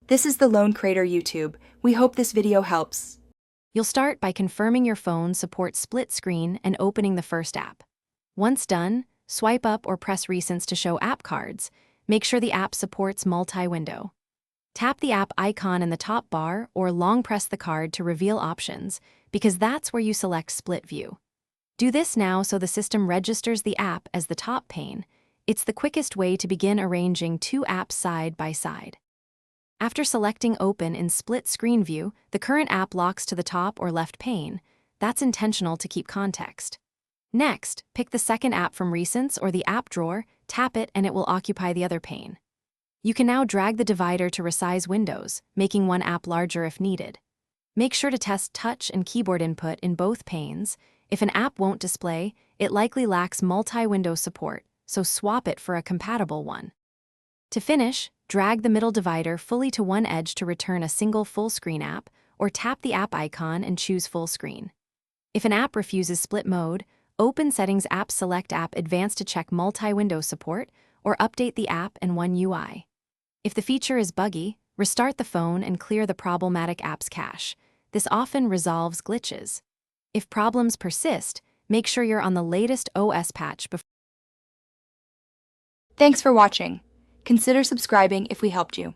This is the Lone Crater YouTube. We hope this video helps. You'll start by confirming your phone supports split screen and opening the first app. Once done, swipe up or press recents to show app cards. Make sure the app supports multi-window. Tap the app icon in the top bar or long press the card to reveal options, because that's where you select split view. Do this now so the system registers the app as the top pane. It's the quickest way to begin arranging two apps side by side. After selecting Open in split screen view, the current app locks to the top or left pane. That's intentional to keep context. Next, pick the second app from Recents or the app drawer, tap it, and it will occupy the other pane. You can now drag the divider to resize windows, making one app larger if needed. Make sure to test touch and keyboard input in both panes. If an app won't display, it likely lacks multi-window support, so swap it for a compatible one. To finish, drag the middle divider fully to one edge to return a single full-screen app, or tap the app icon and choose full screen. If an app refuses split mode, open Settings App, select App Advanced to check multi-window support, or update the app in One UI. If the feature is buggy, restart the phone and clear the problematic app's cache. This often resolves glitches. If problems persist, make sure you're on the latest OS patch before. Thanks for watching. Consider subscribing if we helped you.